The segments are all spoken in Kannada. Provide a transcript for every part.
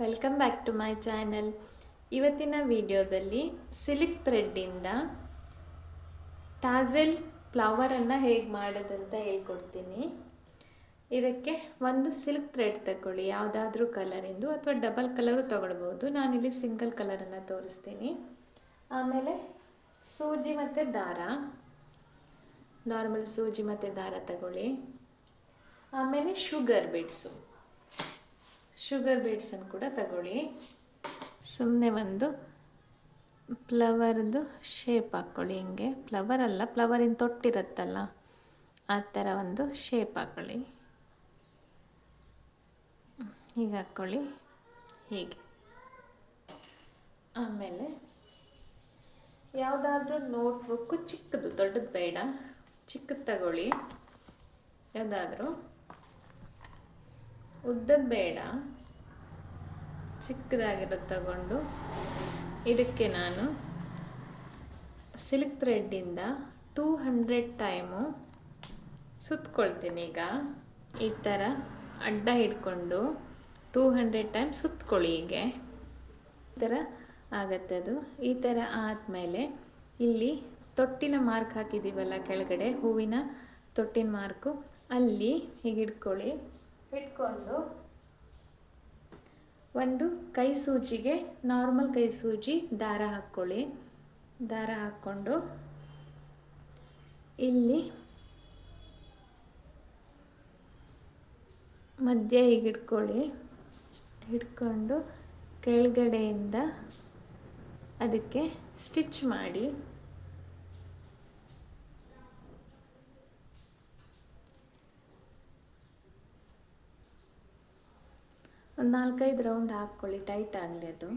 Welcome back to my channel. ಇವತ್ತಿನ ವಿಡಿಯೋದಲ್ಲಿ ಸಿಲ್ಕ್ ಥ್ರೆಡ್ಡಿಂದ ಟಾಸೆಲ್ ಫ್ಲವರನ್ನು ಹೇಗೆ ಮಾಡೋದಂತ ಹೇಳ್ಕೊಡ್ತೀನಿ. ಇದಕ್ಕೆ ಒಂದು ಸಿಲ್ಕ್ ಥ್ರೆಡ್ ತಗೊಳ್ಳಿ, ಯಾವುದಾದ್ರೂ ಕಲರಿಂದು ಅಥವಾ ಡಬಲ್ ಕಲರು ತೊಗೊಳ್ಬೋದು. ನಾನಿಲ್ಲಿ ಸಿಂಗಲ್ ಕಲರನ್ನು ತೋರಿಸ್ತೀನಿ. ಆಮೇಲೆ ಸೂಜಿ ಮತ್ತು ದಾರ, ನಾರ್ಮಲ್ ಸೂಜಿ ಮತ್ತು ದಾರ ತಗೊಳ್ಳಿ. ಆಮೇಲೆ ಶುಗರ್ ಬೀಡ್ಸನ್ನು ಕೂಡ ತಗೊಳ್ಳಿ. ಸುಮ್ಮನೆ ಒಂದು ಫ್ಲವರ್ದು ಶೇಪ್ ಹಾಕ್ಕೊಳ್ಳಿ. ಹಿಂಗೆ ಫ್ಲವರ್ ಅಲ್ಲ, ಫ್ಲವರಿನ ತೊಟ್ಟಿರುತ್ತಲ್ಲ ಆ ಥರ ಒಂದು ಶೇಪ್ ಹಾಕ್ಕೊಳ್ಳಿ. ಹೀಗೆ ಹಾಕ್ಕೊಳ್ಳಿ, ಹೀಗೆ. ಆಮೇಲೆ ಯಾವುದಾದ್ರೂ ನೋಟ್ಬುಕ್ಕು, ಚಿಕ್ಕದು, ದೊಡ್ಡದು ಬೇಡ, ಚಿಕ್ಕದು ತಗೊಳ್ಳಿ. ಯಾವುದಾದ್ರೂ ಉದ್ದದ್ದು ಬೇಡ, ಚಿಕ್ಕದಾಗಿರೋದು ತಗೊಂಡು ಇದಕ್ಕೆ ನಾನು ಸಿಲ್ಕ್ ಥ್ರೆಡ್ಡಿಂದ 200 ಟೈಮು ಸುತ್ಕೊಳ್ತೀನಿ. ಈಗ ಈ ಥರ ಅಡ್ಡ ಹಿಡ್ಕೊಂಡು 200 ಟೈಮ್ ಸುತ್ಕೊಳ್ಳಿ. ಹೀಗೆ ಈ ಥರ ಆಗತ್ತೆ. ಅದು ಈ ಥರ ಆದಮೇಲೆ ಇಲ್ಲಿ ತೊಟ್ಟಿನ ಮಾರ್ಕ್ ಹಾಕಿದ್ದೀವಲ್ಲ ಕೆಳಗಡೆ, ಹೂವಿನ ತೊಟ್ಟಿನ ಮಾರ್ಕು, ಅಲ್ಲಿ ಹೀಗೆ ಇಟ್ಕೊಳ್ಳಿ. ಇಟ್ಕೊಂಡು ಒಂದು ಕೈ ಸೂಜಿಗೆ, ನಾರ್ಮಲ್ ಕೈ ಸೂಜಿ ದಾರ ಹಾಕ್ಕೊಳ್ಳಿ. ದಾರ ಹಾಕ್ಕೊಂಡು ಇಲ್ಲಿ ಮಧ್ಯ ಹೀಗೆ ಇಟ್ಕೊಳ್ಳಿ. ಹಿಡ್ಕೊಂಡು ಕೆಳಗಡೆಯಿಂದ ಅದಕ್ಕೆ ಸ್ಟಿಚ್ ಮಾಡಿ. ಒಂದು 4-5 ರೌಂಡ್ ಹಾಕ್ಕೊಳ್ಳಿ, ಟೈಟ್ ಆಗಲಿ ಅದು.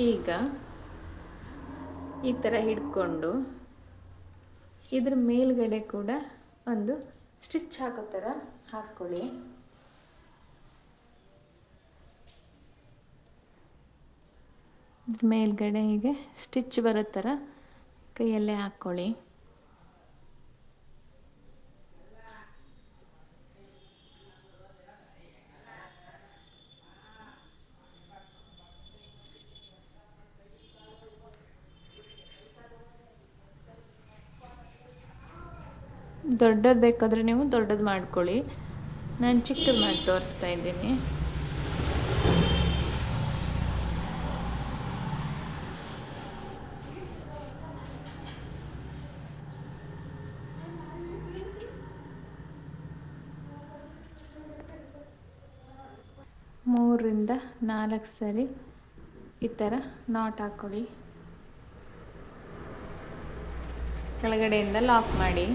ಈಗ ಈ ಥರ ಹಿಡ್ಕೊಂಡು ಇದ್ರ ಮೇಲ್ಗಡೆ ಕೂಡ ಒಂದು ಸ್ಟಿಚ್ ಹಾಕೋ ಥರ ಹಾಕ್ಕೊಳ್ಳಿ. ಇದ್ರ ಮೇಲ್ಗಡೆ ಹೀಗೆ ಸ್ಟಿಚ್ ಬರೋ ಥರ ಕೈಯಲ್ಲೇ ಹಾಕ್ಕೊಳ್ಳಿ. ದೊಡ್ಡದು ಬೇಕಾದರೆ ನೀವು ದೊಡ್ಡದು ಮಾಡ್ಕೊಳ್ಳಿ. ನಾನು ಚಿಕ್ಕದು ಮಾಡಿ ತೋರಿಸ್ತಾ ಇದ್ದೀನಿ. ಮೂರರಿಂದ 4 ಸರಿ ಈ ಥರ ನಾಟ್ ಹಾಕ್ಕೊಳ್ಳಿ. ಕೆಳಗಡೆಯಿಂದ ಲಾಕ್ ಮಾಡಿ.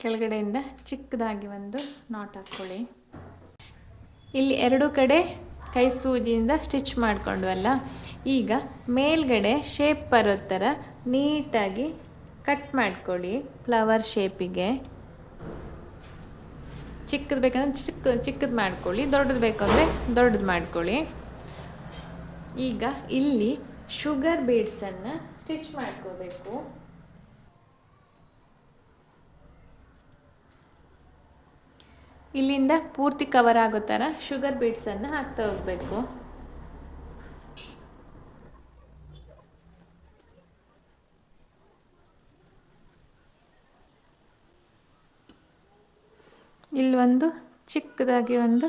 ಕೆಳಗಡೆಯಿಂದ ಚಿಕ್ಕದಾಗಿ ಒಂದು ನಾಟ್ ಹಾಕ್ಕೊಳ್ಳಿ. ಇಲ್ಲಿ 2 ಕಡೆ ಕೈ ಸೂಜಿಯಿಂದ ಸ್ಟಿಚ್ ಮಾಡ್ಕೊಂಡ್ವಲ್ಲ, ಈಗ ಮೇಲ್ಗಡೆ ಶೇಪ್ ಬರೋ ಥರ ನೀಟಾಗಿ ಕಟ್ ಮಾಡ್ಕೊಳ್ಳಿ. ಫ್ಲವರ್ ಶೇಪಿಗೆ ಚಿಕ್ಕದು ಬೇಕಂದ್ರೆ ಚಿಕ್ಕದು ಮಾಡ್ಕೊಳ್ಳಿ, ದೊಡ್ಡದು ಬೇಕಂದರೆ ದೊಡ್ಡದು ಮಾಡ್ಕೊಳ್ಳಿ. ಈಗ ಇಲ್ಲಿ ಶುಗರ್ ಬೀಡ್ಸನ್ನು ಸ್ಟಿಚ್ ಮಾಡ್ಕೋಬೇಕು. ಇಲ್ಲಿಂದ ಪೂರ್ತಿ ಕವರ್ ಆಗೋ ಥರ ಶುಗರ್ ಬೀಡ್ಸನ್ನು ಹಾಕ್ತಾ ಹೋಗಬೇಕು. ಇಲ್ಲಿ ಒಂದು ಚಿಕ್ಕದಾಗಿ ಒಂದು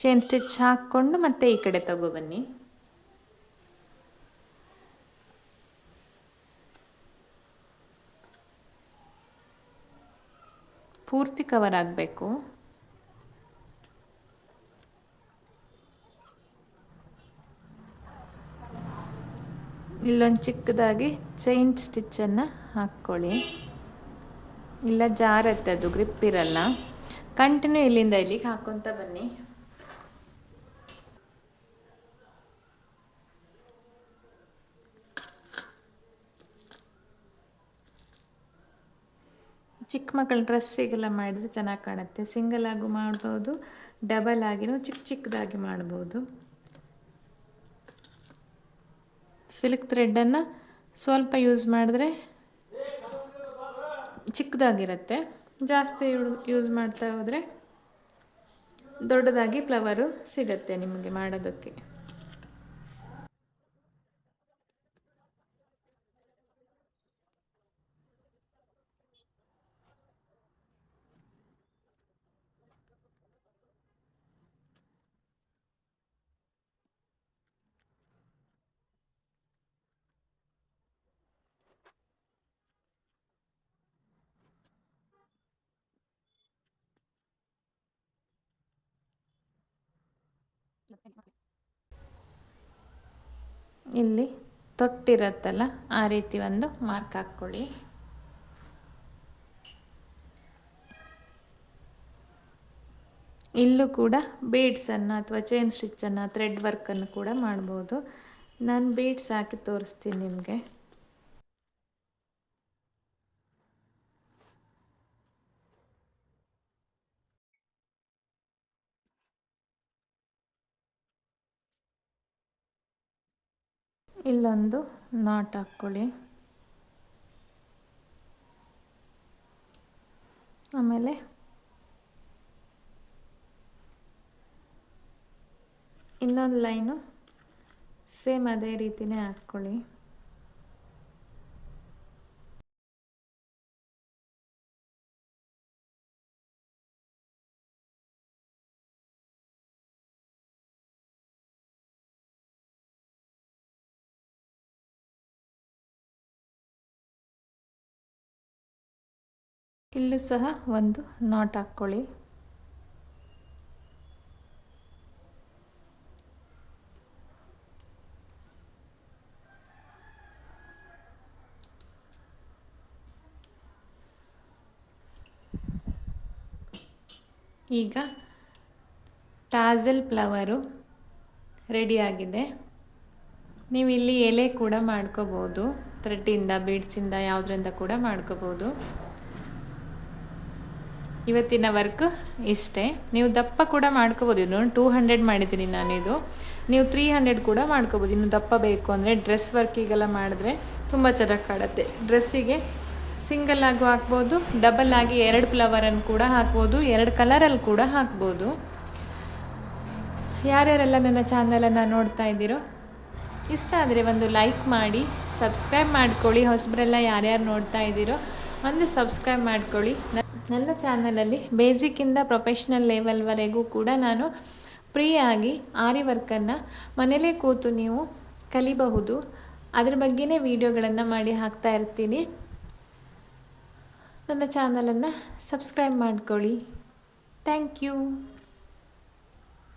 ಚೈನ್ ಸ್ಟಿಚ್ ಹಾಕ್ಕೊಂಡು ಮತ್ತೆ ಈ ಕಡೆ ತಗೊಬನ್ನಿ. ಪೂರ್ತಿ ಕವರ್ ಆಗಬೇಕು. ಇಲ್ಲೊಂದು ಚಿಕ್ಕದಾಗಿ ಚೈನ್ ಸ್ಟಿಚ್ಚನ್ನು ಹಾಕ್ಕೊಳ್ಳಿ. ಇಲ್ಲ ಜಾರತ್ತೆ, ಅದು ಗ್ರಿಪ್ ಇರಲ್ಲ. ಕಂಟಿನ್ಯೂ ಇಲ್ಲಿಂದ ಇಲ್ಲಿಗೆ ಹಾಕ್ಕೊತ ಬನ್ನಿ. ಚಿಕ್ಕ ಮಕ್ಕಳ ಡ್ರೆಸ್ಸಿಗೆಲ್ಲ ಮಾಡಿದರೆ ಚೆನ್ನಾಗಿ ಕಾಣುತ್ತೆ. ಸಿಂಗಲ್ ಆಗು ಮಾಡ್ಬೋದು, ಡಬಲ್ ಆಗಿನೂ ಚಿಕ್ಕ ಚಿಕ್ಕದಾಗಿ ಮಾಡ್ಬೋದು. ಸಿಲ್ಕ್ ಥ್ರೆಡ್ಡನ್ನು ಸ್ವಲ್ಪ ಯೂಸ್ ಮಾಡಿದ್ರೆ ಚಿಕ್ಕದಾಗಿರುತ್ತೆ. ಜಾಸ್ತಿ ಯೂಸ್ ಮಾಡ್ತಾ ಹೋದರೆ ದೊಡ್ಡದಾಗಿ ಫ್ಲವರು ಸಿಗುತ್ತೆ ನಿಮಗೆ ಮಾಡೋದಕ್ಕೆ. ಇಲ್ಲಿ ತೊಟ್ಟಿರುತ್ತಲ್ಲ, ಆ ರೀತಿ ಒಂದು ಮಾರ್ಕ್ ಹಾಕ್ಕೊಳ್ಳಿ. ಇಲ್ಲೂ ಕೂಡ ಬೀಡ್ಸನ್ನು ಅಥವಾ ಚೈನ್ ಸ್ಟಿಚ್ಚನ್ನು, ಥ್ರೆಡ್ ವರ್ಕನ್ನು ಕೂಡ ಮಾಡ್ಬೋದು. ನಾನು ಬೀಡ್ಸ್ ಹಾಕಿ ತೋರಿಸ್ತೀನಿ ನಿಮಗೆ. ಇಲ್ಲೊಂದು ನಾಟ್ ಹಾಕ್ಕೊಳ್ಳಿ. ಆಮೇಲೆ ಇನ್ನೊಂದು ಲೈನು ಸೇಮ್ ಅದೇ ರೀತಿನೇ ಹಾಕ್ಕೊಳ್ಳಿ. ಇಲ್ಲೂ ಸಹ ಒಂದು ನಾಟ್ ಹಾಕ್ಕೊಳ್ಳಿ. ಈಗ ಟಾಸಲ್ ಫ್ಲವರು ರೆಡಿಯಾಗಿದೆ. ನೀವು ಇಲ್ಲಿ ಎಲೆ ಕೂಡ ಮಾಡ್ಕೋಬೋದು, ಥ್ರೆಡ್ಡಿಂದ, ಬೀಡ್ಸಿಂದ, ಯಾವುದರಿಂದ ಕೂಡ ಮಾಡ್ಕೋಬೋದು. ಇವತ್ತಿನ ವರ್ಕ್ ಇಷ್ಟೇ. ನೀವು ದಪ್ಪ ಕೂಡ ಮಾಡ್ಕೋಬೋದು. ಇದು 200 ಮಾಡಿದ್ದೀನಿ ನಾನಿದು. ನೀವು 300 ಕೂಡ ಮಾಡ್ಕೋಬೋದು. ಇನ್ನು ದಪ್ಪ ಬೇಕು ಅಂದರೆ ಡ್ರೆಸ್ ವರ್ಕಿಗೆಲ್ಲ ಮಾಡಿದ್ರೆ ತುಂಬ ಚೆನ್ನಾಗಿ ಕಾಣುತ್ತೆ. ಡ್ರೆಸ್ಸಿಗೆ ಸಿಂಗಲ್ ಆಗು ಹಾಕ್ಬೋದು, ಡಬಲ್ ಆಗಿ 2 ಫ್ಲವರನ್ನು ಕೂಡ ಹಾಕ್ಬೋದು, 2 ಕಲರಲ್ಲಿ ಕೂಡ ಹಾಕ್ಬೋದು. ಯಾರ್ಯಾರೆಲ್ಲ ನನ್ನ ಚಾನಲನ್ನು ನೋಡ್ತಾ ಇದ್ದೀರೋ, ಇಷ್ಟ ಆದರೆ ಒಂದು ಲೈಕ್ ಮಾಡಿ, ಸಬ್ಸ್ಕ್ರೈಬ್ ಮಾಡ್ಕೊಳ್ಳಿ. ಹೊಸಬರೆಲ್ಲ ಯಾರ್ಯಾರು ನೋಡ್ತಾ ಇದ್ದೀರೋ ಒಂದು ಸಬ್ಸ್ಕ್ರೈಬ್ ಮಾಡ್ಕೊಳ್ಳಿ. ನನ್ನ ಚಾನಲಲ್ಲಿ ಬೇಸಿಕ್ಕಿಂದ ಪ್ರೊಫೆಷ್ನಲ್ ಲೆವೆಲ್ವರೆಗೂ ಕೂಡ ನಾನು ಫ್ರೀಯಾಗಿ ಆರಿ ವರ್ಕನ್ನು ಮನೇಲೇ ಕೂತು ನೀವು ಕಲಿಬಹುದು. ಅದ್ರ ಬಗ್ಗೆನೇ ವಿಡಿಯೋಗಳನ್ನು ಮಾಡಿ ಹಾಕ್ತಾ ಇರ್ತೀನಿ. ನನ್ನ ಚಾನಲನ್ನು ಸಬ್ಸ್ಕ್ರೈಬ್ ಮಾಡ್ಕೊಳ್ಳಿ. Thank you.